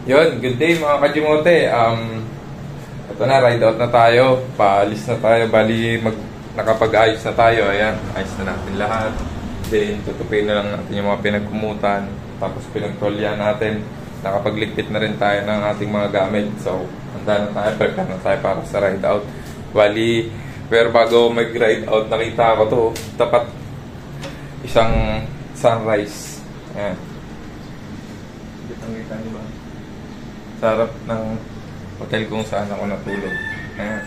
Yun, good day mga kajimote. Ito na, ride out na tayo. Paalis na tayo. Bali, nakapag-ayos na tayo. Ayan, ayos na natin lahat. Then, tutupin na lang natin yung mga pinagkumutan. Tapos, pinagtrolya natin. Nakapagligpit na rin tayo ng ating mga gamit. So, handa na tayo. Prepare na tayo para sa ride out. Bali, pero bago mag-ride out, nakita ko to. Tapat isang sunrise. Ayan. Kita niyo ba? Sa harap ng hotel kung saan ako natulog. Ayan.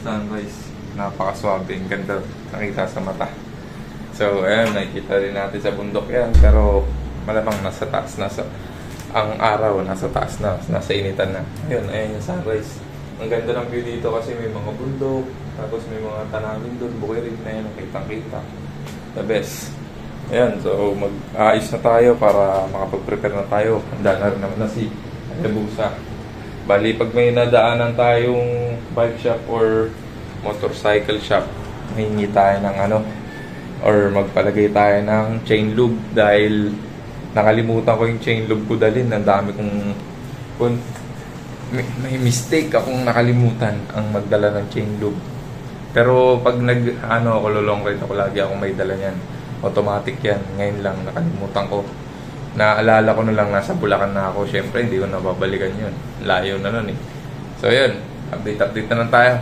Sunrise. Napakaswabe. Ang ganda. Nakita sa mata. So, ayan. Nakikita rin natin sa bundok yan. Pero, malamang nasa taas. Ang araw, nasa taas na. Nasa initan na. Ayun. Ayan yung sunrise. Ang ganda ng view dito kasi may mga bundok. Tapos may mga tanawin doon. Bukirin na yan. Kitang-kita. The best. Ayan. So, mag-aayos na tayo para makapag-prepare na tayo. Handa na rin naman na si Hayabusa. Bali, pag may nadaanan tayong bike shop or motorcycle shop, hihingi tayo ng or magpalagay tayo ng chain lube dahil nakalimutan ko yung chain lube ko dalhin. Ang dami kung may mistake akong nakalimutan ang magdala ng chain lube. Pero pag ako lulong ride ako, lagi akong may dala niyan. Automatic yan. Ngayon lang nakalimutan ko. Naalala ko na lang nasa Bulacan na ako. Syempre, hindi ko nababalikan yun. Layo na nun eh. So, yun. Update na lang tayo.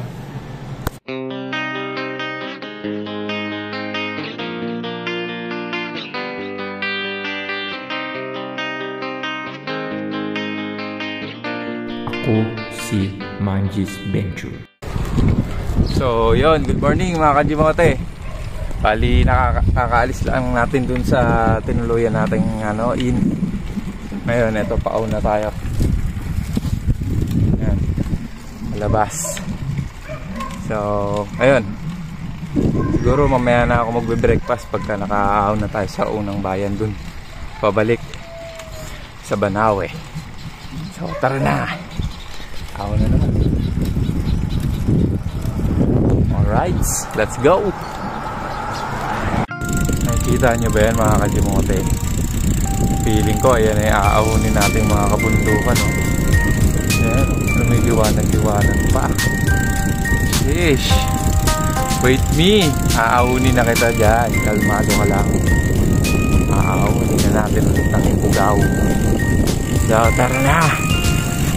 Ako si Manjis Venture. So, yun. Good morning mga kajimote. Bali, nakakaalis lang natin dun sa tinuluyan nating in. Ngayon, eto, pauna tayo. Ayan. Malabas. So, ayun. Siguro mamaya na ako magbe-breakfast pagka nakaaon na tayo sa unang bayan dun. Pabalik sa Banawe. So, tara na. Aon na naman. Alright, let's go. Nakikita nyo ba yan mga kajimote? Feeling ko ayan ay aaunin natin mga kabundukan, no? Ayan, may liwanag pa. Sheesh. Wait me. Aaunin na kita dyan. Kalmado ka lang. Aaunin na natin ulit ang ipugaw. So tara na.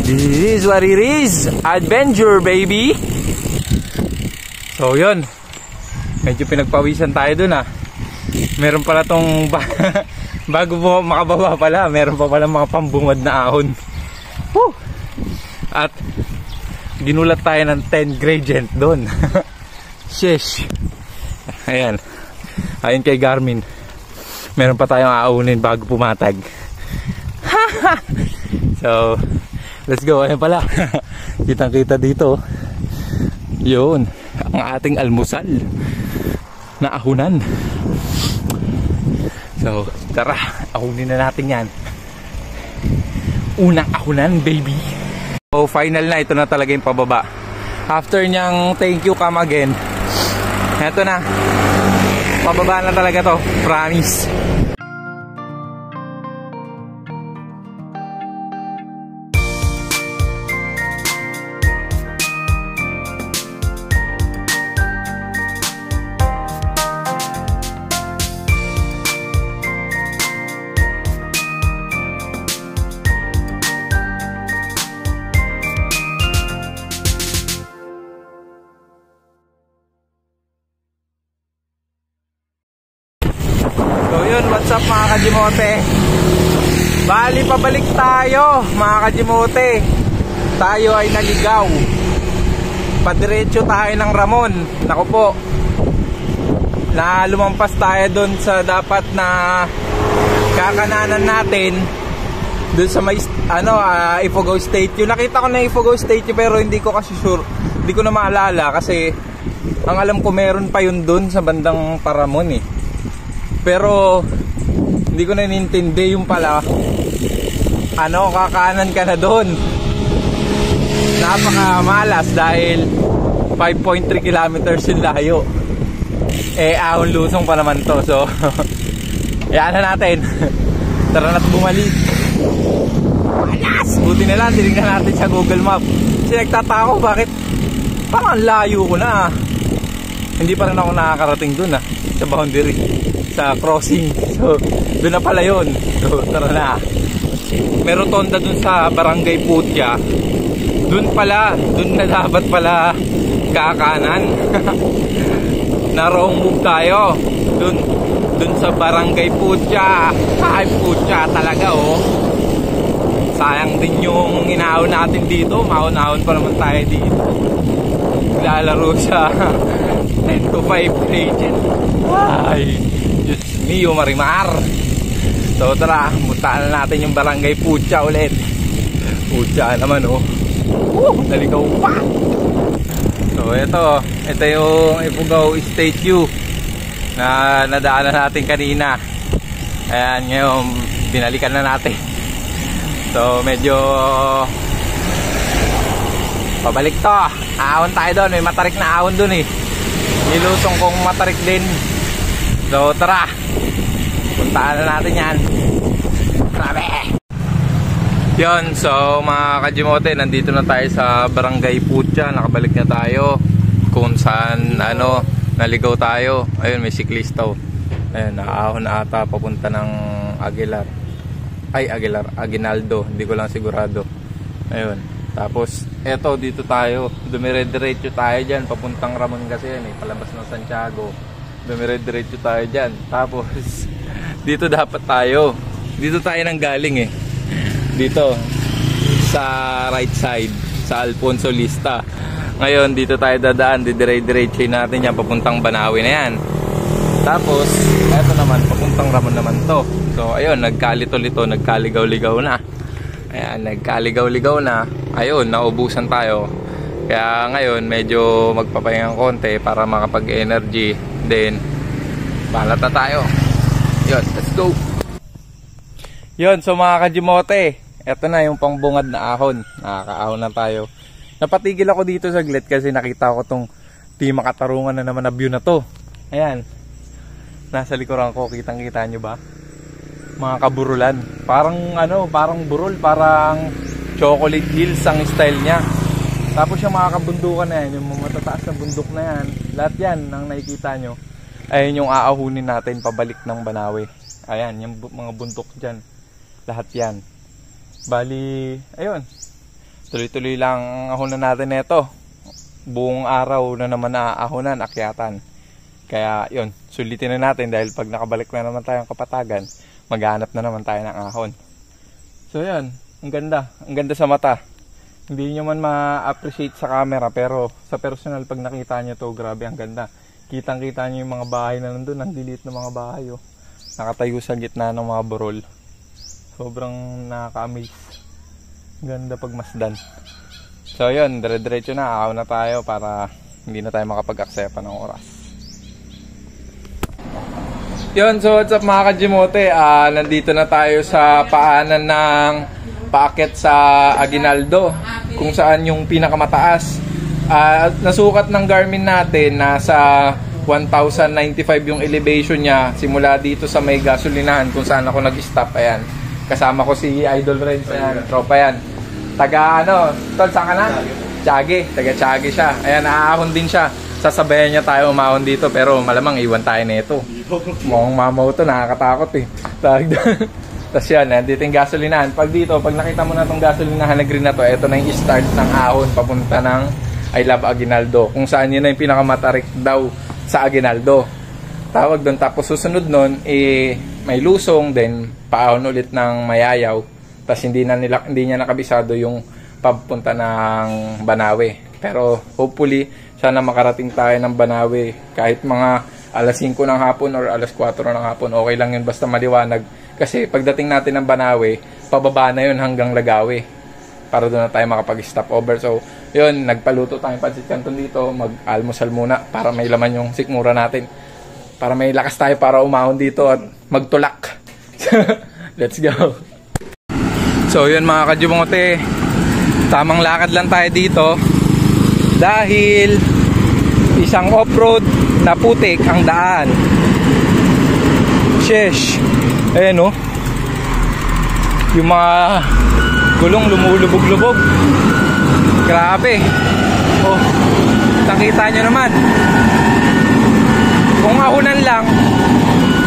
This is what it is. Adventure, baby. So yun. Medyo pinagpawisan tayo dun Meron pala tong bago mo makababa pala, meron pa pala mga pambungad na ahon. Woo! At ginulat tayo ng 10 gradient doon. Sheesh. Ayan. Ayon kay Garmin, meron pa tayong aaunin bago pumatag. So, let's go. Ayan pala. Kitang-kita dito. Yun, ang ating almusal na ahunan. So, tara, ahunin na natin yan. Unang ahunan, baby. So, final na. Ito na talaga yung pababa. After niyang thank you, come again. Ito na. Pababa na talaga to. Promise. What's up mga kajimote? Bali, pabalik tayo mga kajimote. Tayo ay naligaw. Padiretso tayo ng Ramon. Naku po, na lumampas tayo dun sa dapat na kakananan natin, dun sa may Ifugao Statue. Nakita ko na Ifugao Statue pero hindi ko kasi sure. Hindi ko na maalala kasi ang alam ko meron pa yun dun sa bandang Paramon Pero hindi ko na nintindi yung pala kakanan ka na doon. Napakamalas dahil 5.3 kilometers yung layo. Ahon lusong pa naman to. So, yan na natin. Tara na't bumalik. Malas! Buti na lang, tinignan natin sa Google Map. Kasi nagtataka ko, bakit parang ang layo ko na. Hindi pa rin ako nakakarating dun sa boundary, sa crossing. So, dun na pala yun. So, tara na. May rotonda dun sa Barangay Putya. Dun na dapat pala kakanan. Na-wrong move tayo. Dun sa Barangay Putya. Ay, Putya talaga, oh. Sayang din yung inaon natin dito. Maon-ahon pa naman tayo dito. Lalaro sa 10 to 5 legend. Ay, Diyos mio, Marimar. So tara, puntaan na natin yung Barangay Putya ulit. Putya naman, oh. Naligaw pa. So ito yung Ifugao Statue na nadaanan natin kanina. Ayan, ngayon binalikan na natin. So medyo pabalik to. Ahon tayo doon, may matarik na ahon doon eh. Nilusong kong matarik din. So tara, puntaan na natin yan. Grabe. Yun, so mga Kajimote, nandito na tayo sa Barangay Putya. Nakabalik na tayo kung saan naligaw tayo. Ayun, may siklista. Ayun, nakaahon na ata papunta ng Aguinaldo, hindi ko lang sigurado. Ayun, tapos eto, dito tayo, dumire-diretso tayo dyan, papuntang Ramon kasi yan eh, palabas ng Santiago. Dumire-diretso tayo dyan, tapos dito dapat tayo, dito tayo nang galing eh, dito sa right side, sa Alfonso Lista. Ngayon dito tayo dadaan, didire-diretso natin yan, papuntang Banawe na yan. Tapos eto naman, papuntang Ramon naman to. So ayun, nagkalito-lito, nagkaligaw-ligaw na. Ayan, nagkaligaw-ligaw na. Ayun, naubusan tayo. Kaya ngayon, medyo magpapahingang konti para makapag-energy. Then, balat na tayo. Yun, let's go. Yun, so mga Kajimote, eto na yung pangbungad na ahon. Nakakaahon na tayo. Napatigil ako dito saglit kasi nakita ko tong di makatarungan na naman na view na to. Ayan. Nasa likuran ko, kitang-kita nyo ba? Mga kaburulan. Parang burol, parang chocolate hills ang style niya. Tapos yung mga kabundukan na yan, yung mga matataas na bundok na yan, lahat yan ang nakikita nyo, ayun yung aahunin natin pabalik ng Banawe. Ayan, yung mga bundok dyan, lahat yan. Bali, ayun, tuloy-tuloy lang ang ahunan natin ito. Buong araw na naman naaahunan, akyatan. Kaya yun, sulitin na natin dahil pag nakabalik na naman tayong Kapatagan, maghanap na naman tayo ng ahon. So yan, ang ganda sa mata. Hindi nyo man ma-appreciate sa camera, pero sa personal pag nakita nyo to, grabe ang ganda. Kitang-kita nyo yung mga bahay na nandun, ang lilit na mga bahay, oh. Nakatayo sa gitna ng mga burol. Sobrang nakaka-amaze. Ganda pagmasdan. So yun, dire-diretso na, ahon na tayo para hindi na tayo makapag-aksepa ng oras. Yun, so what's up mga Kajimote, nandito na tayo sa paanan ng paakyat sa Aguinaldo, kung saan yung pinakamataas. Nasukat ng Garmin natin, nasa 1,095 yung elevation niya simula dito sa may gasolinahan kung saan ako nag-stop. Ayan, kasama ko si Idol Renz, ayan, tropa yan. Taga tol, saan ka na? Tiague, taga Tiague siya. Ayan, naahon din siya. Sasabayan niya tayo umahon dito, pero malamang iwan tayo nito. Mukhang mamaw to, nakakatakot eh. Tapos yan, dito yung gasolinahan. Pag nakita mo na itong gasolinahan na green na to, ito na yung start ng ahon papunta ng I Love Aguinaldo, kung saan yun na yung pinakamatarik daw sa Aguinaldo. Tawag doon. Tapos susunod nun, may lusong, then paahon ulit ng Mayayaw. Tapos hindi niya nakabisado yung papunta ng Banawe. Pero hopefully, sana makarating tayo ng Banawe kahit mga alas 5 ng hapon or alas 4 ng hapon. Okay lang yun, basta maliwanag. Kasi pagdating natin ng Banawe, pababa na yun hanggang Lagawe para doon na tayo makapag-stop over. So yun, nagpaluto tayong pancit canton dito. Mag-almusal muna para may laman yung sikmura natin, para may lakas tayo para umahon dito at magtulak. Let's go. So yun mga Kajimote, tamang lakad lang tayo dito dahil isang off-road na putik ang daan. Sheesh. Ayan, oh. Yung mga Gulong lumulubog-lubog. Grabe. Oh, nakita nyo naman. Kung ahunan lang,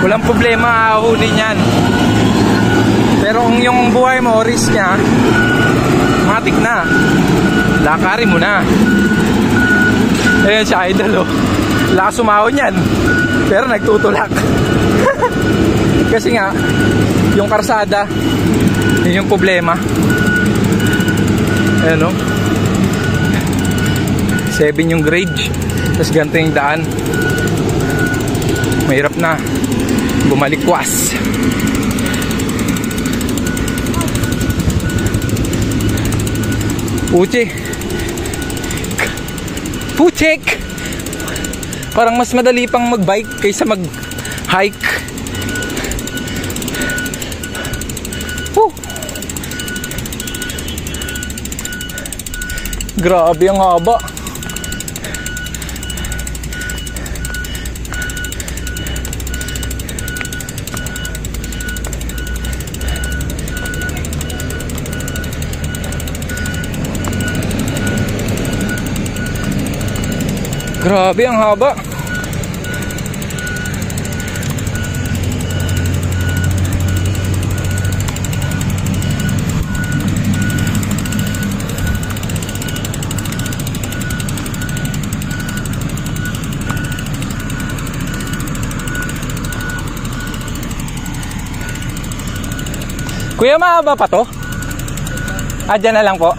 walang problema ahunin yan. Pero kung yung buhay mo, risk nya, matik na. Lakarin mo na. Ayan siya, idol, oh. Lakas sumahon yan, pero nagtutulak. Kasi nga, yung karsada, yun yung problema. Ayan, oh. 7 yung grade, tapos ganito yung daan. Mahirap na bumalikwas. Puchek! Parang mas madali pang mag-bike kaysa mag-hike. Grabe ang haba. Grabe ang haba. Kuya, mahaba pa to? Dyan na lang po.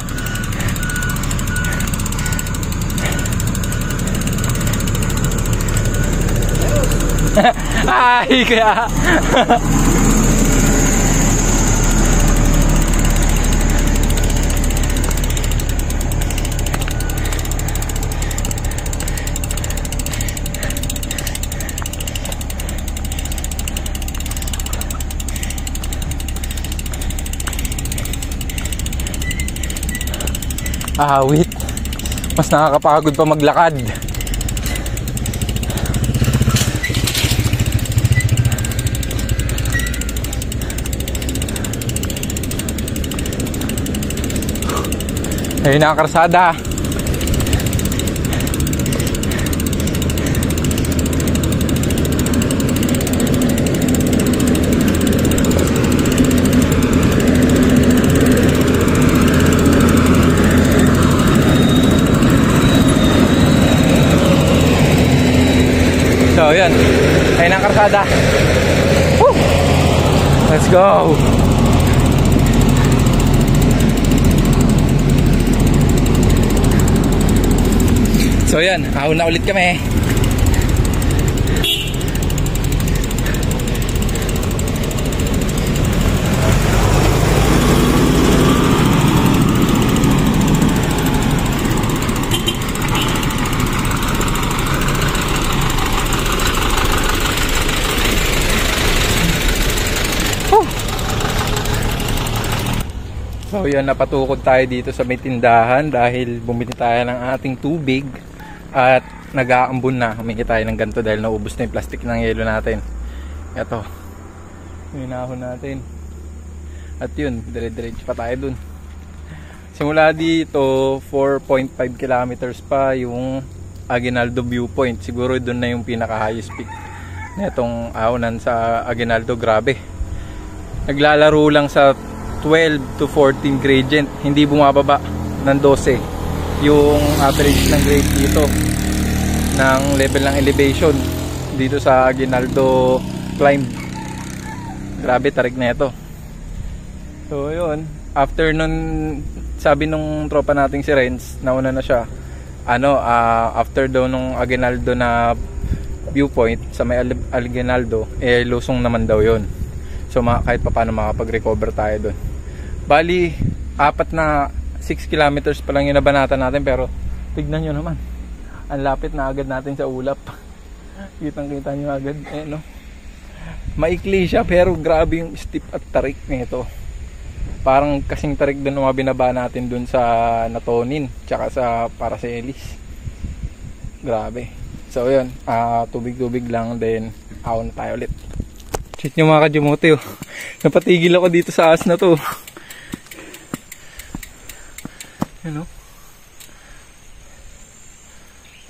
Ay, kaya. Wait. Mas nakakapagod pa maglakad. Ayun na ang karsada. So yun, ayun na ang karsada. Woo! Let's go. So yan, ahon na ulit kami. So yan, napatukod tayo dito sa may tindahan dahil bumili tayo ng ating tubig. At nag-aambon na, humingi tayo ng ganito dahil naubos na yung plastic ng yelo natin. Ito, minahon natin. At yun, dire-diretso pa tayo dun. Simula dito 4.5 kilometers pa yung Aguinaldo viewpoint. Siguro dun na yung pinaka highest peak na itong ahonan sa Aguinaldo. Grabe, naglalaro lang sa 12 to 14 gradient, hindi bumababa ng 12 yung average ng grade dito ng level ng elevation dito sa Aguinaldo climb. Grabe, tarik na ito. So yun, after nun, sabi nung tropa nating si Renz, nauna na siya, after daw nung Aguinaldo na viewpoint sa may Aguinaldo, lusong naman daw yun. So kahit pa paano makapag-recover tayo dun. Bali, 6 kilometers pa lang yung nabanatan natin, pero tignan nyo naman, ang lapit na agad natin sa ulap. Kitang kita nyo agad, no? Maikli siya pero grabe yung steep at tarik nito. Parang kasing tarik dun mga binaba natin dun sa Natonin tsaka sa Paracelis. Grabe. So yun, tubig-tubig lang, then ahon na tayo ulit. Check nyo mga kajumote, oh. Napatigil ako dito sa as na to. Ano?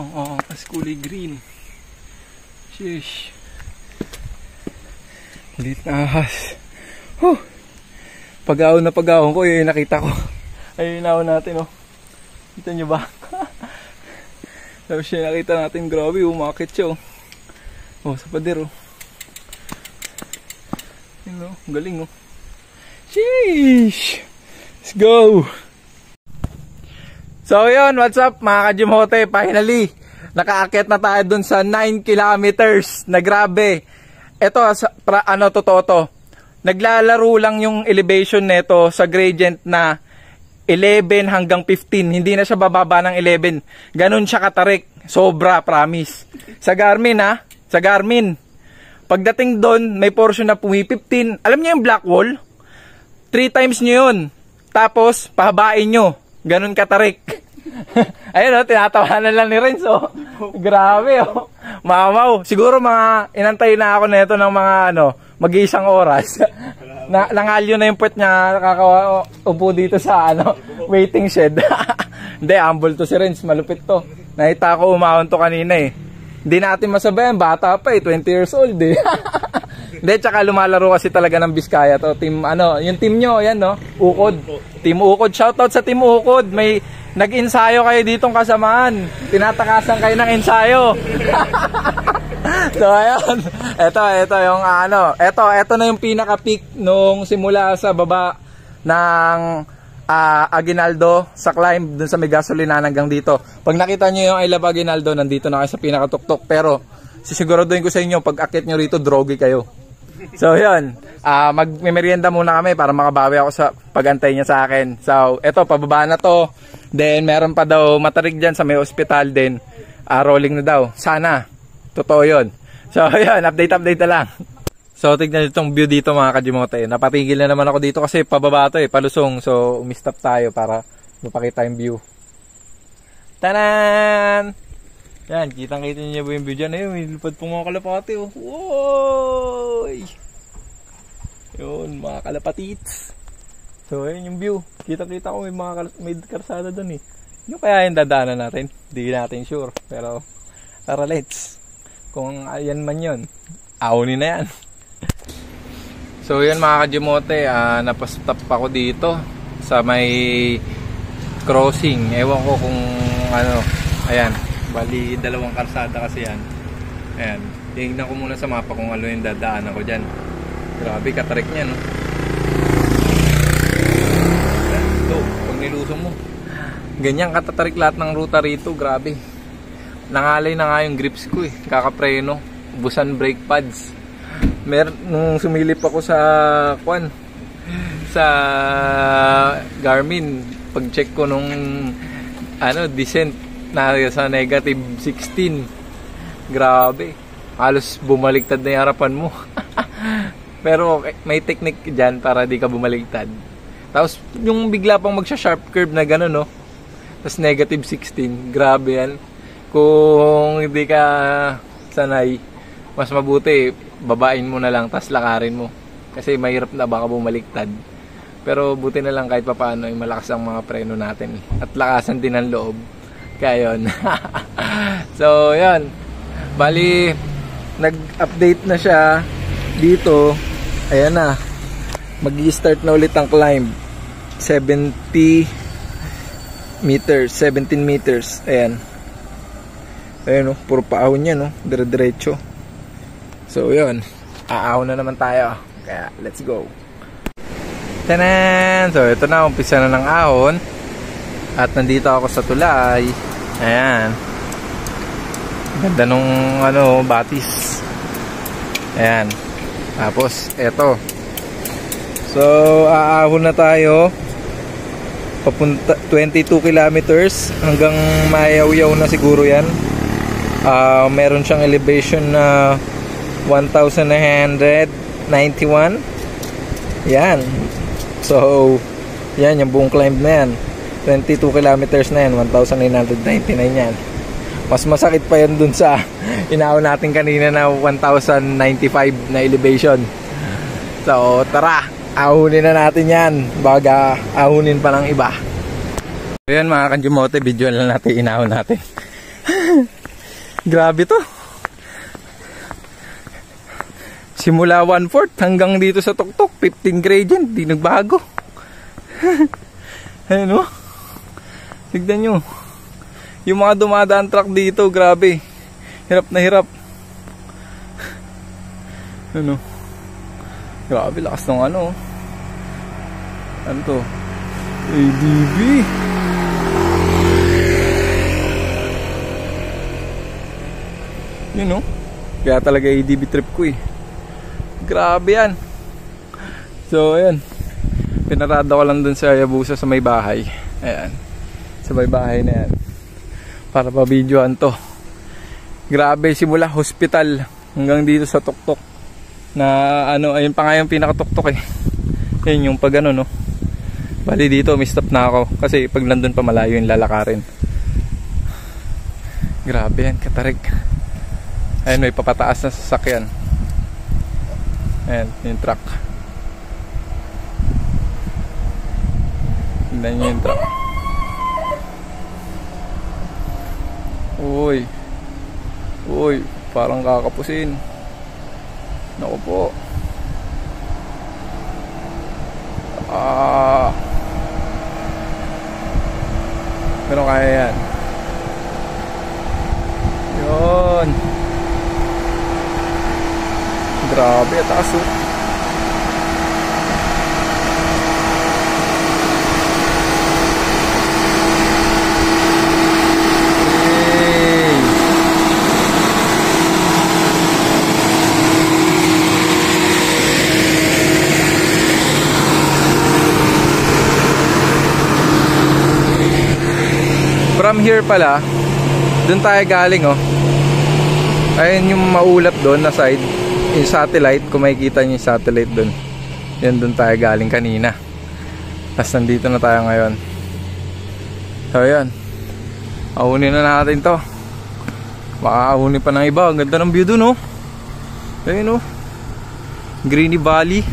Ang angas, kulay green. Sheesh. Lit na ahas. Pag-ahon na pag-ahon ko, yun nakita ko. Ayun na natin, oh. Kita nyo ba? Tapos siya nakita natin, grabe, umakit siya, oh. Oh, sa pader, oh. Yun, oh, galing, oh. Sheesh! Let's go! So yun, what's up mga ka-Jimote? Finally, nakaakyat na tayo dun sa 9 kilometers na grabe. Ito, totoo to. Naglalaro lang yung elevation neto sa gradient na 11 hanggang 15. Hindi na siya bababa ng 11. Ganun siya katarik. Sobra, promise. Sa Garmin ha, sa Garmin. Pagdating doon, may portion na pumi-15. Alam niyo yung black wall? 3 times nyo yun. Tapos, pahabain nyo. Ganun katarik. Ayun o, tinatawanan lang ni Renzo. Grabe o. Mamaw. Siguro mga inantay na ako nito ng mga mag-iisang oras. Nangalyo na yung puwet niya. Nakakaupo dito sa waiting shed. Hindi, humble to si Renz. Malupit to. Nakita ko umahon to kanina eh. Hindi natin masabayan. Bata pa eh. 20 years old eh. Hindi, tsaka lumalaro kasi talaga ng Biskaya to. Team, yung team nyo, yan no? Ukod. Team Ukod. Shoutout sa Team Ukod. May nag-ensayo kayo ditong kasamaan. Tinatakasan kayo ng ensayo. So, ayun. Ito yung ito na yung pinaka-peak nung simula sa baba ng Aguinaldo sa climb dun sa may gasolina hanggang dito. Pag nakita nyo yung I Love Aguinaldo, nandito na kayo sa pinaka-tuktok. Pero, sisiguraduhin ko sa inyo, pag akit nyo rito, drogi kayo. So yun, magme-merienda muna kami para makabawi ako sa pag-antay niya sa akin. So eto, pababa na to. Then meron pa daw matarig dyan sa may ospital din. Rolling na daw. Sana, totoo yun. So yun, update na lang. So tignan itong view dito mga ka-Jimote. Napatigil na naman ako dito kasi pababa to palusong. So umistop tayo para mapakita yung view. Tanan! Yan, kitang-kita niyo ba yung view dyan? Ayun, may lupad pong mga kalapati, oh. Woy! Yun, mga kalapatits. So, ayun yung view. Kita-kita ko may karsada dun eh. Yung kaya yung dadaanan natin? Hindi natin sure. Pero, tara let's. Kung ayan man yun, awnin na yan. So, yun mga ka-Jimote, napastop ako dito sa may crossing. Ewan ko kung ayan. Bali, dalawang karsada kasi yan. Ayan. Tingnan ko muna sa mapa kung ano yung dadaanan ko dyan. Grabe, katarik niya, no? Ito, pag nilusong mo. Ganyan katatarik lahat ng ruta rito. Grabe. Nangalay na nga yung grips ko eh. Kakapreno. Busan brake pads. Nung sumilip ako sa Garmin, pag-check ko nung descent, sa negative 16. Grabe. Halos bumaliktad na yung harapan mo. Pero may technique dyan para di ka bumaliktad. Tapos yung bigla pang magsha-sharp curve na gano'n, no? Tapos negative 16. Grabe yan. Kung hindi ka sanay, mas mabuti, babain mo na lang, tapos lakarin mo. Kasi mahirap na baka bumaliktad. Pero buti na lang kahit papaano, malakas ang mga preno natin. At lakasan din ang loob. Kaya yun. So yun, bali nag-update na siya dito. Ayan na, mag-i-start na ulit ang climb. 17 meters. Ayan, no, puro paahon yan, no? Dire-diretso. So yun, aahon na naman tayo. Kaya let's go. Tanan! So ito na, umpisa na ng ahon. At nandito ako sa tulay. Ayan. Ganda nung batis. Ayan. Tapos eto. So aahon na tayo. Papunta 22 kilometers hanggang Mayaw-yaw na siguro yan. Meron siyang elevation na 1,991. Yan. So yan yung buong climb na yan. 22 kilometers na yan, 1,999 yan. Mas masakit pa yan dun sa inaon natin kanina na 1,095 na elevation. So tara, ahunin na natin yan baga ahunin pa ng iba. Ayan mga kanjumote, video lang natin, inahon natin. Grabe to. Simula 1/4 hanggang dito sa tuktok, 15 gradient, di nagbago. Ayun o. Tignan nyo. Yung mga dumadaan truck dito, grabe. Hirap na hirap. Ano? Grabe, lakas ng ano. Ano to? ADB. Yun o. Kaya talaga ADB trip ko eh. Grabe yan. So ayan, pinarada ko lang dun sa Hayabusa sa may bahay. Ayan, sa may bahay na yan, para pa-videoan to. Grabe, simula hospital hanggang dito sa tuktok. Na ano, ayun pa nga yung pinakatuktok eh. Ayun yung pag ano no. Bali dito, may stop na ako. Kasi pag nandun pa malayo yung lalakarin. Grabe yan, katarig. Ayun, may papataas na sasakyan. Ayan, yung truck. Tignan nyo yung truck. Uy. Uy, parang kakapusin. Naku po. Pero kaya yan. Yun. Grabe, taas oh. Hey. From here pala, dun tayo galing oh. Ayun yung maulap doon na side. Yung satellite, kung makikita nyo yung satellite dun, yan dun tayo galing kanina. Tapos nandito na tayo ngayon. So yan, ahunin na natin to. Baka ahunin pa ng iba. Ang ganda ng view dun oh. Ayun oh, Greeny Valley.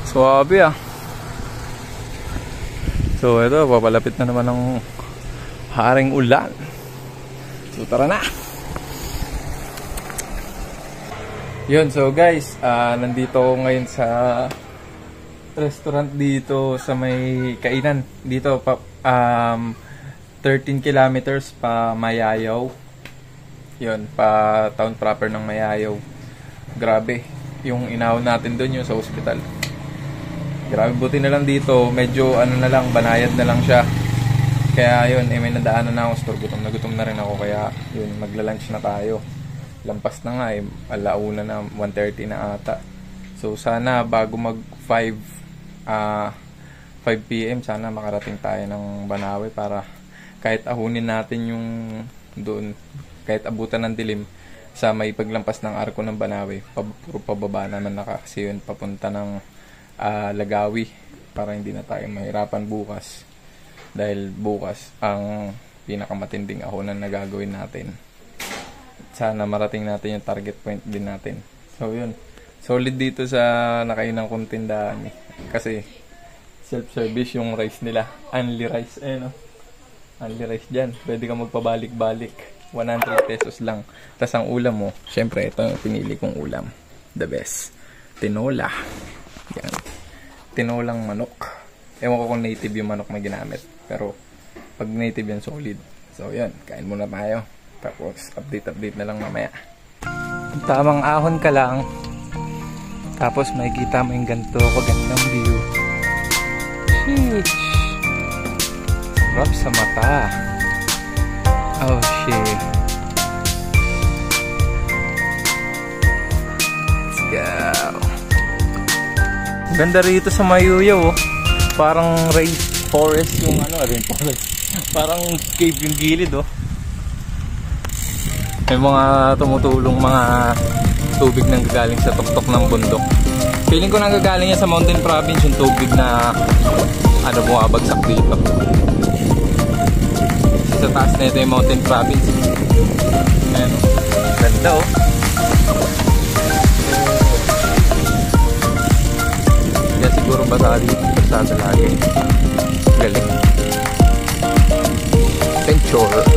Swabe ah. So ito, papalapit na naman ng haring ulan. So tara na. Yun, so guys, nandito ako ngayon sa restaurant dito sa may kainan. Dito, 13 kilometers pa Mayayaw. Yun, pa town proper ng Mayayaw. Grabe, yung inahon natin doon yung sa hospital. Grabe, buti na lang dito, medyo ano na lang, banayad na lang siya. Kaya yun, may nadaanan na ako, gutom na rin ako. Kaya yun, magla-lunch na tayo. Lampas na nga eh, alauna na, 1:30 na ata. So sana bago mag 5 PM sana makarating tayo ng Banawe para kahit ahunin natin yung doon, kahit abutan ng dilim sa may paglampas ng arko ng Banawe. Puro pababa naman na kasi yun papunta ng Lagawi, para hindi na tayo mahirapan bukas. Dahil bukas ang pinakamatinding ahunan na gagawin natin. Sana marating natin yung target point din natin. So yun, solid dito sa nakainang kong tindahan eh. Kasi self-service yung rice nila. Only rice, no? Only rice dyan. Pwede ka magpabalik-balik. 100 pesos lang. Tapos ang ulam mo, syempre ito yung pinili kong ulam. The best. Tinola. Yan. Tinolang manok. Ewan ko kung native yung manok na ginamit. Pero pag native yan, solid. So yan, kain muna tayo. Tapos update na lang mamaya. Tamang ahon ka lang. Tapos makikita mo yung ganito kagandang view. Sheesh. Sarap sa mata. Oh shit. Let's go. Ganda rito sa Mayuyaw oh. Parang rainforest yung ano, rainforest. Parang cave yung gilid oh. May mga tumutulong mga tubig nang gagaling sa tuktok ng bundok. Feeling ko nang gagaling yan sa Mountain Province yung tubig na ano bumabagsak dito. Sa taas na ito yung Mountain Province. Ayan, ganda oh. Kaya siguro basali lagi. Galing. Adventure.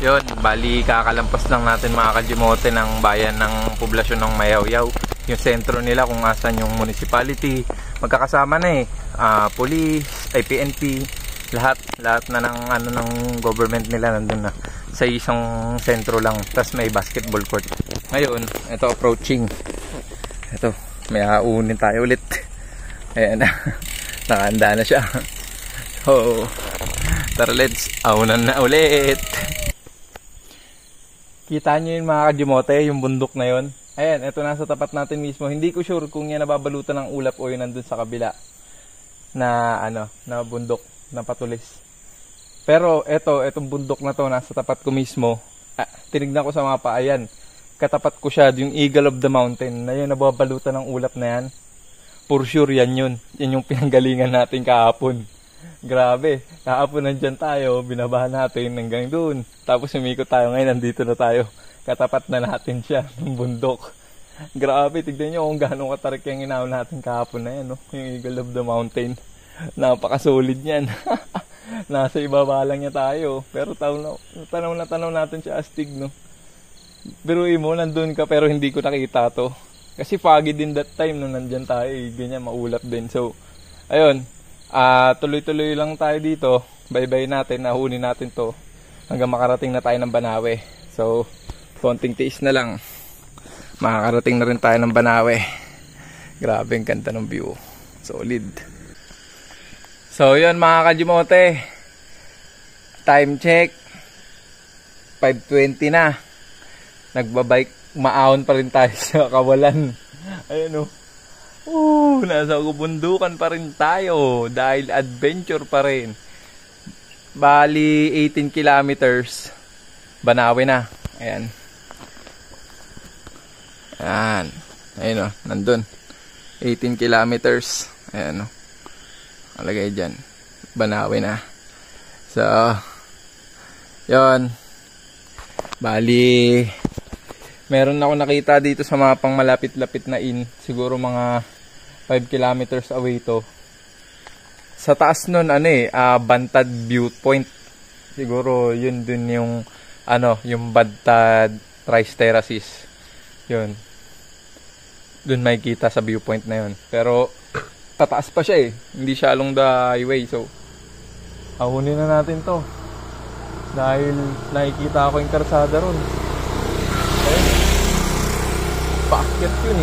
Yun, bali kakalampas lang natin mga kajimote ng bayan ng poblasyon ng Mayawyaw. Yung sentro nila kung asan yung municipality. Magkakasama na police, PNP, lahat na ng ng government nila nandun na sa isang sentro lang. Tapos may basketball court. Ngayon, ito approaching. Ito, may aunin tayo ulit. Ayan na. Nakahanda na siya. So, tara let's, aunan na ulit. Kita nyo yun mga kajimote, yung bundok na yun. Ayan, ito nasa tapat natin mismo. Hindi ko sure kung yan nababalutan ng ulap o yun nandun sa kabila na na bundok na patulis. Pero etong bundok na to nasa tapat ko mismo. Tinignan ko sa mapa, ayan. Katapat ko siya, yung Eagle of the Mountain na yun nababalutan ng ulap na yan. For sure yan yun. Yan yung pinanggalingan natin kahapon. Grabe, kahapon nandyan tayo, binabahan natin hanggang doon. Tapos umikot tayo ngayon, nandito na tayo. Katapat na natin siya ng bundok. Grabe, tignan nyo kung gaano katarik yung inaw natin kahapon na yan, no? Yung Eagle of the Mountain. Napakasolid niyan. Nasa ibaba lang niya tayo. Pero tanaw natin siya astig, no? Biruin mo, nandun ka pero hindi ko nakita to. Kasi foggy din that time nung nandyan tayo, ganyan maulap din. So, ayun. Tuloy-tuloy lang tayo dito. Bye-bye natin, nahunin natin to hanggang makarating na tayo ng Banawe. So, konting tiis na lang. Makakarating na rin tayo ng Banawe. Grabe, ang ganda ng view. Solid. So, yun mga kajimote. Time check. 5:20 na. Nagbabike. Maahon pa rin tayo sa kawalan. Ayun o. Nasa kubundukan pa rin tayo dahil adventure pa rin. Bali 18 kilometers Banawe na. Ayan. Ayan. Ayun o, nandun 18 kilometers. Ayan o, alagay dyan, Banawe na. So yun, bali meron ako nakita dito sa mga pang malapit-lapit na siguro mga 5 kilometers away to. Sa taas nun, Bantad Viewpoint. Siguro, yun dun yung, yung Bantad Rice Terraces. Yun. Dun may kita sa viewpoint na yun. Pero, tataas pa siya Hindi siya along the highway. So, ahunin na natin to. Dahil, nakikita ako yung karsada ron. Paakyat yun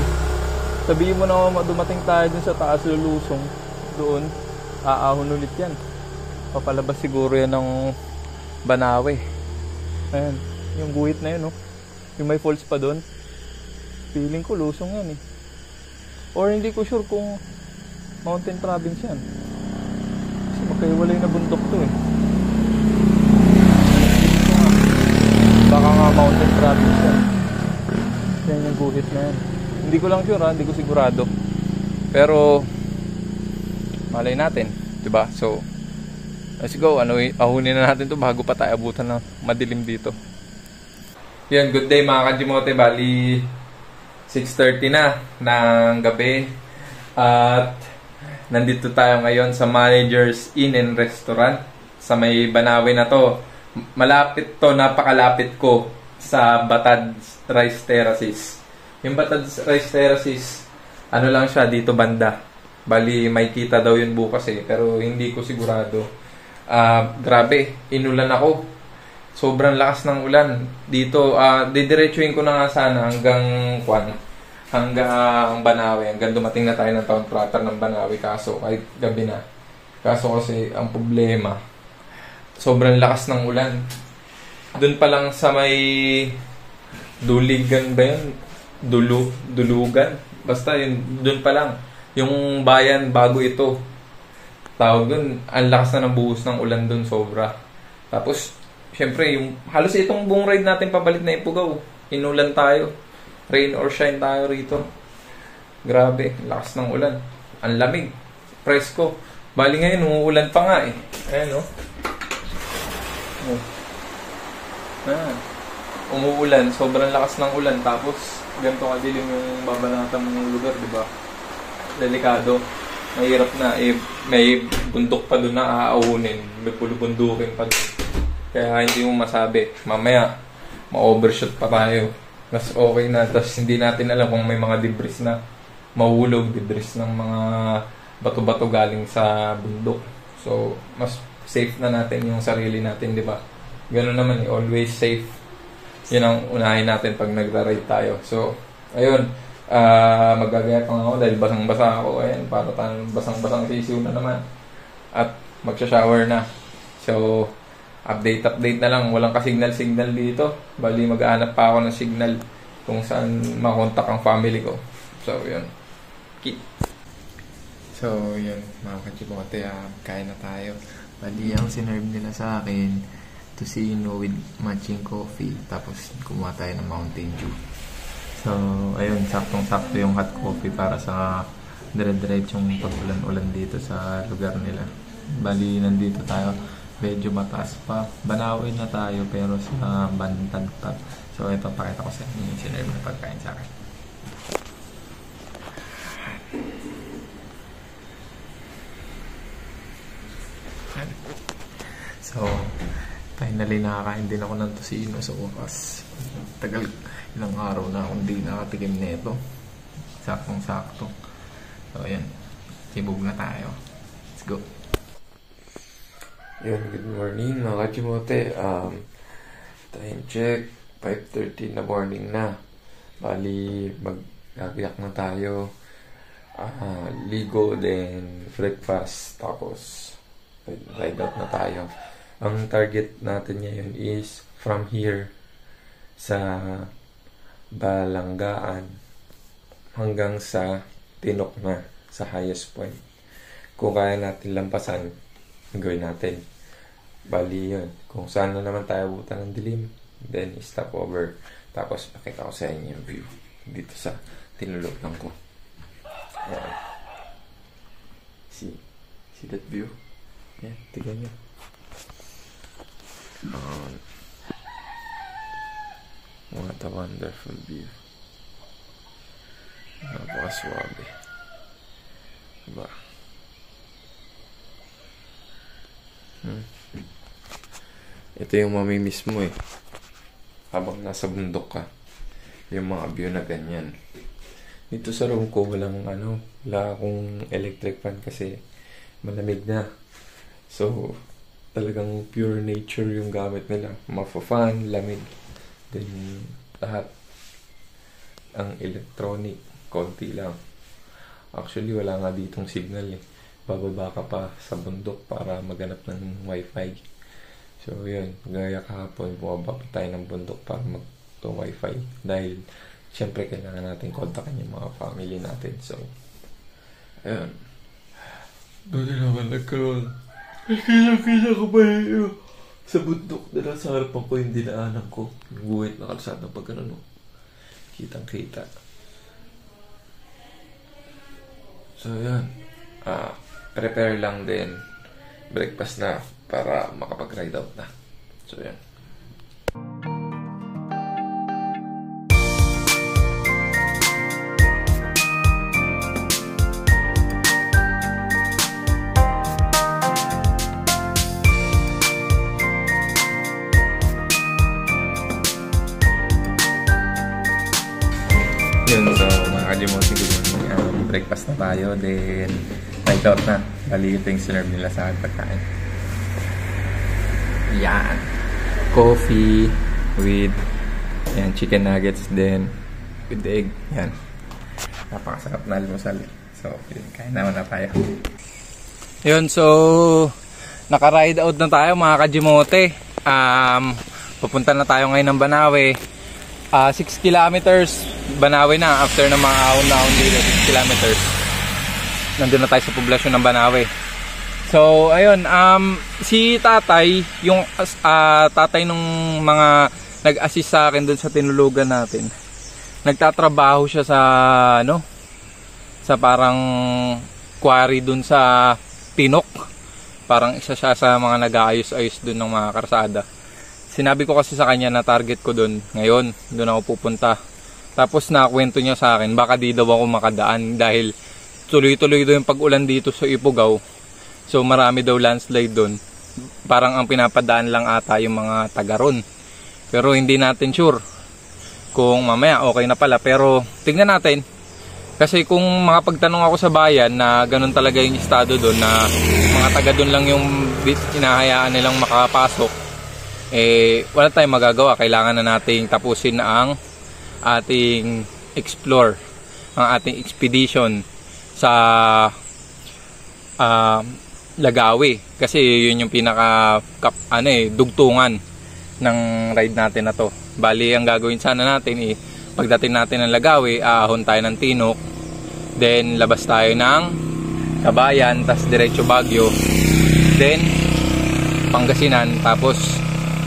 Sabihin mo na dumating tayo dun sa taas, lulusong doon. aahon ulit yan. Papalabas siguro yan ng Banawe. Ayan, yung guhit na yun, no? Yung may falls pa doon. Feeling ko lusong yan eh. Or hindi ko sure kung mountain province yan. Kasi magkaiwalay na bundok to eh. Baka nga mountain province yan. Yan yung guhit na yan. Hindi ko lang sure ha, hindi ko sigurado. Pero malay natin, 'di ba? So let's go, ahunin na natin 'to bago pa tayo abutan ng madilim dito. Yan, good day mga Kajimote. Bali 6:30 na ng gabi. At nandito tayo ngayon sa Manager's Inn and Restaurant sa may Banawe na to. Malapit to, napakalapit ko sa Batad Rice Terraces. Yung Batad Rice Terraces, ano lang siya dito banda. Bali may kita daw yun bukas eh, pero hindi ko sigurado. Grabe, inulan ako. Sobrang lakas ng ulan dito. Didiretsuhin ko na nga sana hanggang Banawe, hanggang dumating na tayo ng town proper ng Banawe, kaso kahit gabi na. Kaso kasi ang problema, sobrang lakas ng ulan. Doon pa lang sa may Duligan ba yun? Dulugan. Basta yun, doon pa lang. Yung bayan bago ito. Tawag doon, ang lakas na ng buhos ng ulan doon, sobra. Tapos, syempre, halos itong buong ride natin pabalik na Ipugaw. Inulan tayo. Rain or shine tayo rito. Grabe, lakas ng ulan. Ang lamig. Presko. Bali ngayon, umuulan pa nga eh. Ayan, no? Umuulan, sobrang lakas ng ulan, tapos ganito kadilim yung babanatan mong lugar, di ba? Delikado. Mahirap na, may bundok pa doon na aaunin, may pulubundukin pa doon. Kaya hindi mo masabi, mamaya ma-overshoot pa tayo. Mas okay na, tapos hindi natin alam kung may mga debris na mahulog, debris ng mga bato-bato galing sa bundok. So, mas safe na natin yung sarili natin, di ba? Ganun naman, always safe. Yun ang unahin natin pag nagra-ride tayo. So, ayun, magagaya pa nga ako dahil basang-basa ako. Ayun, para tayong basang-basang sisiw na naman. At magsha-shower na. So, update na lang. Walang ka-signal dito. Bali, mag-aanap pa ako ng signal kung saan makontak ang family ko. So, yun. So, yun, mga Kajimote, kain na tayo. Bali, ang sinerve nila sa akin, tocino with matching coffee, tapos kumuha tayo ng Mountain Dew. So, ayun, saktong-sakto yung hot coffee para sa dire-diretsong pag-ulan-ulan dito sa lugar nila. Bali, nandito tayo, medyo mataas pa. Banawe na tayo, pero sa Bantad pa. So, ito, pakita ko sa inyo yung sinerve na pagkain sa akin. So, finally nakakain din ako ng tocino sa wakas. Tagal, ilang araw na akong hindi nakatikim nito. Saktong-sakto. So, ayan. Tibog na tayo. Let's go. Yun, good morning mga Kajimote. Time check, 5:30 na morning na. Bali, mag-gabiyak na tayo. Ligo, then breakfast. Tapos, ride out na tayo. Ang target natin ngayon is from here sa Balanggaan hanggang sa Tinok na, sa highest point. Kung kaya natin lampasan, gawin natin. Bali yun. Kung saan na naman tayo abutan ng dilim, then stop over. Tapos pakita ko sa inyo yung view dito sa tinulog lang ko. Ayan. See that view? Ayan, tignan nyo. What a wonderful view. Napakaswabe. Diba? Ito yung mamimiss mo eh. Habang nasa bundok ka. Yung mga view na ganyan. Dito sa room ko wala akong electric fan kasi malamig na. So, talagang pure nature yung gamit nila. Mafa-fan, lamig. Then, lahat. Ang electronic, konti lang. Actually, wala nga ditong signal eh. bababa ka pa sa bundok para maghanap ng wifi. So yun, gaya kahapon, bumaba pa tayo ng bundok para mag-wifi dahil syempre kailangan natin kontakin yung mga family natin. So ayun, doon naman nagkaroon. Kaya ko ba yun sa bundok na sa harapan ko yung dinaanan ko, yung buwit na kalsada pag ano, kitang kita. So yun, prepare lang din breakfast na para makapag-ride out na. So yun. Yun, so mga kajimuti, breakfast na tayo, then night out na. Bali ito yung sinerve nila sa pagkain. Yan, coffee with yan, chicken nuggets, then with egg. Yan, napakasarap na almusal. So yun, kain naman na tayo. Yun, so naka-ride out na tayo mga kajimote. Pupunta na tayo ngayon ng Banawe. 6 kilometers Banawe na after na mga ahon-ahon dito. 6 kilometers nandun na tayo sa poblasyon ng Banawe. So ayun, si tatay, yung tatay nung mga nag-assist sa akin dun sa tinulugan natin, nagtatrabaho siya sa ano, sa parang quarry dun sa Tinok. Parang isa siya sa mga nag-aayos-ayos dun ng mga karsada. Sinabi ko kasi sa kanya na target ko doon ngayon, doon ako pupunta. Tapos nakakwento niya sa akin, baka di daw ako makadaan dahil tuloy-tuloy daw yung pag-ulan dito sa Ifugao. So marami daw landslide doon. Parang ang pinapadaan lang ata yung mga taga ron. Pero hindi natin sure kung mamaya okay na pala. Pero tignan natin. Kasi kung makapagtanong ako sa bayan na ganun talaga yung estado doon, na mga taga doon lang yung hinahayaan nilang makapasok, wala tayong magagawa. Kailangan na nating tapusin ang ating explore, ang ating expedition sa Lagawi. Kasi yun yung pinaka dugtungan ng ride natin na to. Bali, ang gagawin sana natin pagdating natin ng Lagawi, ahon tayo ng Tinok, then labas tayo ng Kabayan, tas diretso Baguio, then Pangasinan, tapos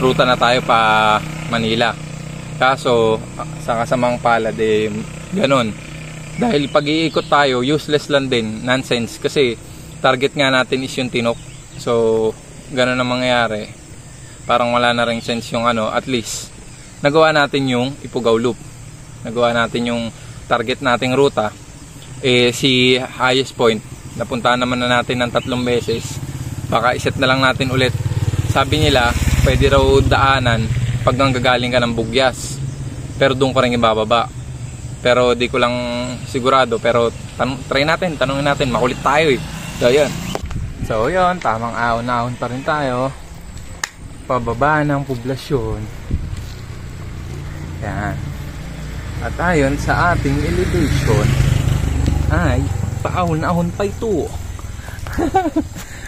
ruta na tayo pa Manila. Kaso sa kasamang palad ganun, dahil pag iikot tayo useless lang din, nonsense, kasi target nga natin is yung Tinok. So ganun ang mangyayari, parang wala na ring sense yung at least nagawa natin yung Ifugao Loop, nagawa natin yung target nating ruta. Si highest point napuntahan naman na natin ng 3 beses, baka iset na lang natin ulit. Sabi nila pwede raw daanan pag nanggagaling ka ng Bugyas, pero doon ko rin ibababa. Pero di ko lang sigurado, pero try natin, tanungin natin, makulit tayo So yun, tamang ahon-ahon pa rin tayo pababa ng poblasyon. Yan. At ayon sa ating elevation ay paahon-ahon pa ito.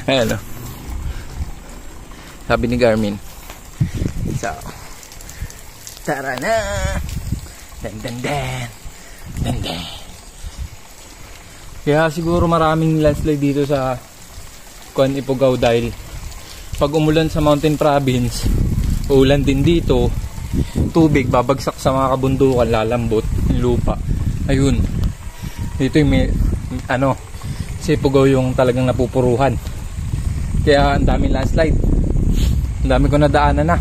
Ayan o, sabi ni Garmin. So tara na. Dan. Kaya siguro maraming landslide dito sa Ifugao dahil pag umulan sa Mountain Province, uulan din dito, tubig babagsak sa mga kabundukan, lalambot yung lupa. Ayun, dito yung may sa Ifugao yung talagang napupuruhan. Kaya ang daming landslide, ang dami ko nadaanan na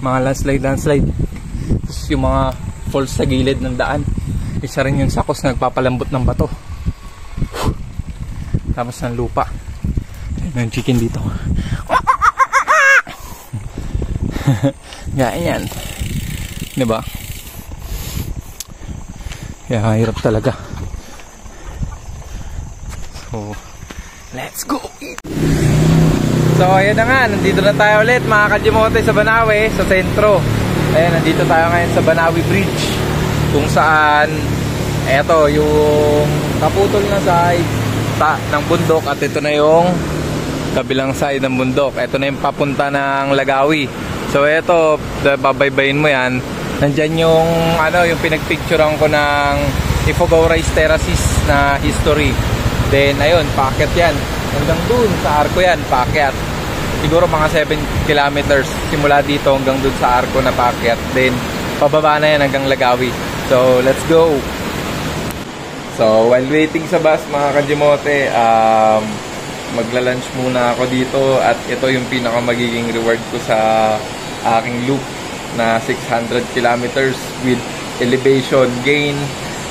mga landslide. Tapos yung mga falls sa gilid ng daan, isa rin yung sakos na nagpapalambot ng bato, tapos ng lupa. May chicken dito. Ganyan, diba? Kaya hirap talaga. So let's go eat. So ayan na nga, nandito na tayo ulit mga kajimote sa Banawe, sa sentro. Ayan, nandito tayo ngayon sa Banawe Bridge, kung saan eto yung kaputol na side, papunta ng bundok at ito na yung kabilang side ng bundok. Ito na yung papunta ng Lagawi. So ito, babaybayin mo yan. Nandyan yung yung pinagpicturean ko ng Ifugao Rice Terraces na history. Then ayun, paakyat yan. Hanggang dun sa arko yan, paakyat. Siguro mga 7 kilometers simula dito hanggang dun sa arko na paakyat. Then pababa na yan hanggang Lagawi. So let's go. So while waiting sa bus mga Kajimote, magla-lunch muna ako dito at ito yung pinaka magiging reward ko sa aking loop na 600 kilometers with elevation gain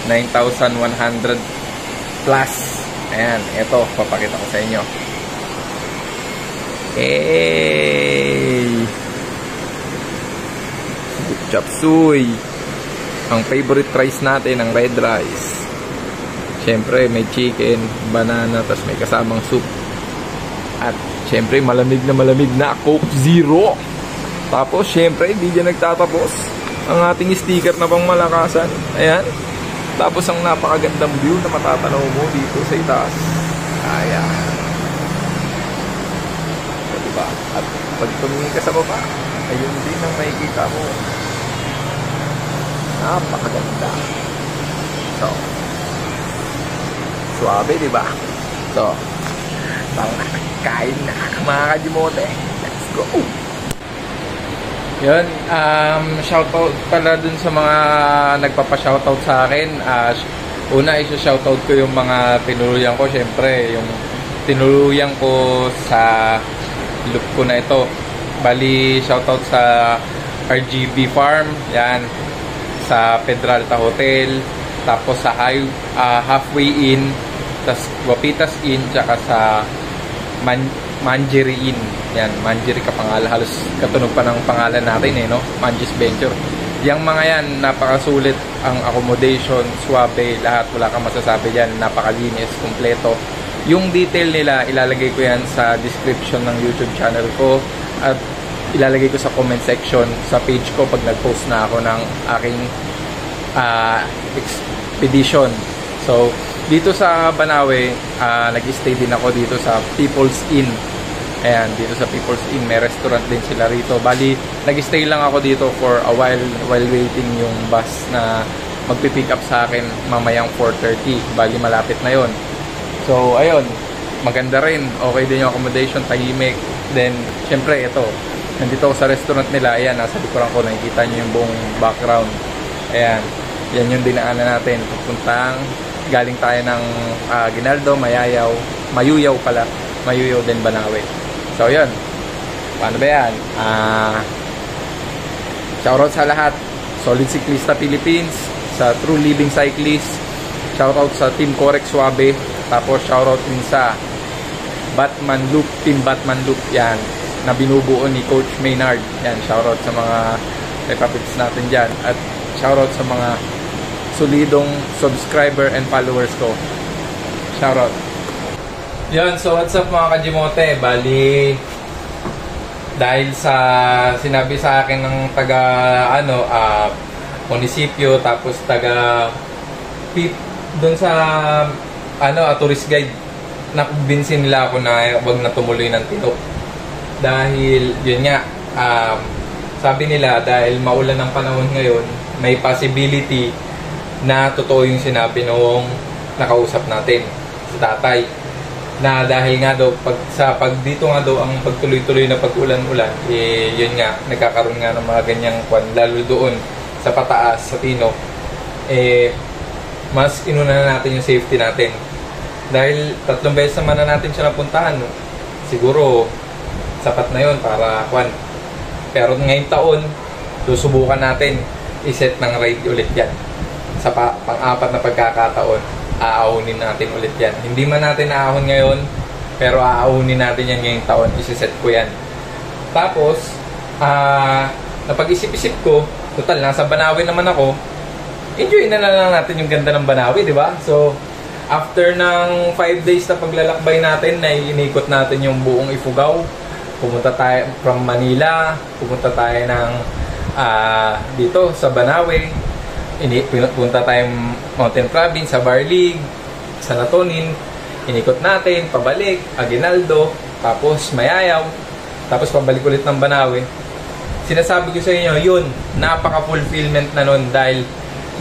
9,100 plus. Ayan, ito papakita ko sa inyo. Hey! Chop suey. Ang favorite rice natin, ang red rice. Siyempre may chicken, banana, tapos may kasamang soup. At siyempre malamig na Coke Zero. Tapos siyempre hindi dyan nagtatapos ang ating sticker na pang malakasan. Ayan. Tapos ang napakagandang view na matatanaw mo dito sa itaas. Ayan. So, diba? At pag tumingin ka sa baba, ayun din ang makikita mo. Napakaganda. So, suabe, diba? So, kain na mga Kajimote. Let's go! Yun, shoutout pala dun sa mga nagpapa-shoutout sa akin. Una, isa-shoutout ko yung mga tinuluyan ko. Siyempre, yung tinuluyan ko sa loop ko na ito. Bali, shoutout sa RGB Farm. Yan, sa Pedralta Hotel. Tapos sa Halfway Inn. Tas Guapitas Inn. Tsaka sa Manjeri Inn. Yan, Manjeri kapangalan, halos katunog pa ng pangalan natin no? Manjis Venture. Yang mga yan, napakasulit ang accommodation, swabe, lahat, wala kang masasabi dyan, napakalinis, kumpleto. Yung detail nila, ilalagay ko yan sa description ng YouTube channel ko at ilalagay ko sa comment section sa page ko pag nag-post na ako ng aking expedition. So, dito sa Banawe, nag-stay din ako dito sa People's Inn. Ayan, dito sa People's Inn, may restaurant din sila rito. Bali, nag-stay lang ako dito for a while waiting yung bus na magpipick up sa akin mamayang 4:30. Bali, malapit na yon. So, ayun, maganda rin. Okay din yung accommodation, tahimik. Then, syempre, ito, nandito ako sa restaurant nila. Ayan, nasa likuran ko, nakikita nyo yung buong background. Ayan, yan yung dinaanan natin. Pupuntang, galing tayo ng Ginaldo, Mayuyaw pala. Mayuyaw din Banawe. So yun, paano ba yan? Shoutout sa lahat, Solid Ciclista Philippines, sa True Living Cyclist, shoutout sa Team Correct Suabe, tapos shoutout din sa Batman Loop, Team Batman Loop, yan, na binubuo ni Coach Maynard. Yan, shoutout sa mga epapips natin dyan, at shoutout sa mga solidong subscriber and followers ko. Shoutout. Yun, so what's up mga Kajimote? Bali, dahil sa sinabi sa akin ng taga munisipyo, tapos taga doon sa tourist guide, nakumbinsin nila ako na wag na tumuloy ng Tinok. Dahil yun nga, sabi nila dahil maulan ng panahon ngayon, may possibility na totoo yung sinabi noong nakausap natin sa tatay. Na dahil nga daw pag dito nga daw ang pagtuloy-tuloy na pag-ulan-ulan, yun nga, nagkakaroon nga ng mga ganyang kwan, lalo doon sa pataas, sa Tinok, mas inuna na natin yung safety natin. Dahil 3 beses naman na natin siya napuntahan, siguro sapat na yun para kwan. Pero ngayong taon, susubukan natin iset ng ride ulit yan. Sa pang-apat na pagkakataon, aaunin natin ulit yan. Hindi man natin aahon ngayon, pero aaunin natin yan ngayong taon. Isiset ko yan. Tapos, napag-isip-isip ko, total, nasa Banawe naman ako, enjoy na lang natin yung ganda ng Banawe, di ba? So, after ng 5 days na paglalakbay natin, na inikot natin yung buong Ifugao, pumunta tayo from Manila, pumunta tayo ng dito sa Banawe, punta tayong Mountain Province, sa Barlig, sa Natonin, Inikot natin, pabalik, Aguinaldo, tapos Mayayaw, tapos pabalik ulit ng Banawe. Sinasabi ko sa inyo, yun, napaka-fulfillment na nun dahil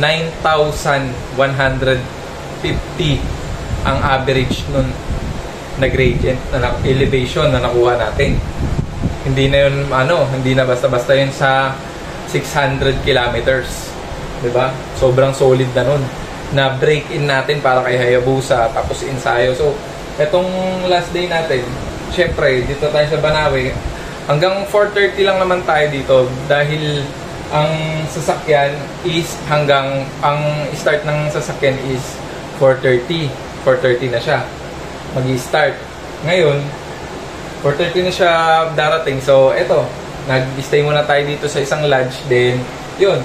9,150 ang average nun na gradient, na elevation na nakuha natin. Hindi na yun, hindi na basta-basta yun sa 600 kilometers. Diba? Sobrang solid na nun. Na break-in natin para kay Hayabusa, tapos ensayo. So, etong last day natin, syempre, dito tayo sa Banawe, hanggang 4:30 lang naman tayo dito dahil ang sasakyan is ang start ng sasakyan is 4:30. 4:30 na siya mag-i-start. Ngayon, 4:30 na siya darating. So, eto, nag-stay muna tayo dito sa isang lodge. Then, yun,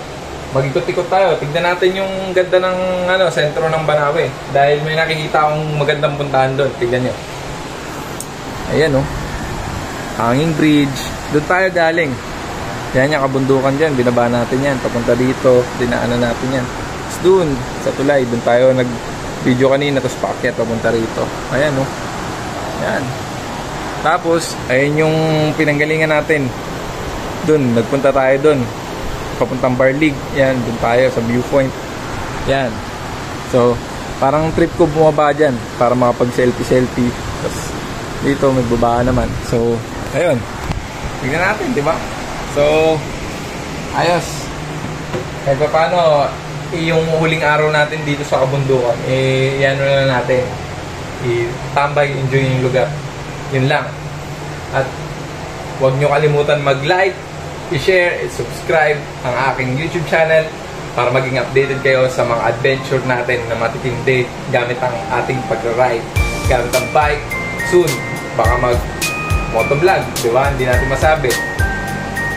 mag-ikot-ikot tayo. Tignan natin yung ganda ng sentro ng Banawe. Dahil may nakikita akong magandang puntahan doon. Tignan nyo. Ayan, oh. Hanging bridge. Doon tayo galing. Yan yung kabundukan dyan. Binaba natin yan. Papunta dito. Dinaanan natin yan. Tapos doon, sa tulay. Doon tayo nag-video kanina. Tapos paakyat papunta rito. Ayan, oh. Yan. Tapos, ayun yung pinanggalingan natin. Doon, nagpunta tayo doon. Papuntang Barlig. Yan, doon tayo sa viewpoint. Yan. So, parang trip ko bumaba dyan para makapag-selfie-selfie. Tapos, dito may baba naman. So, ayun. Tignan natin, di ba? So, ayos. Kahit pa paano, yung huling araw natin dito sa kabundukan, yan na natin. Tambay, enjoy yung lugar. Yun lang. At huwag nyo kalimutan mag-like, i-share, i-subscribe ang aking YouTube channel para maging updated kayo sa mga adventure natin na matitindi gamit ang ating pag-ride, gamit ang bike. Soon, baka mag-motovlog, di ba? Hindi natin masabi.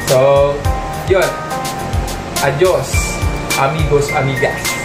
So, yun. Adios, amigos, amigas.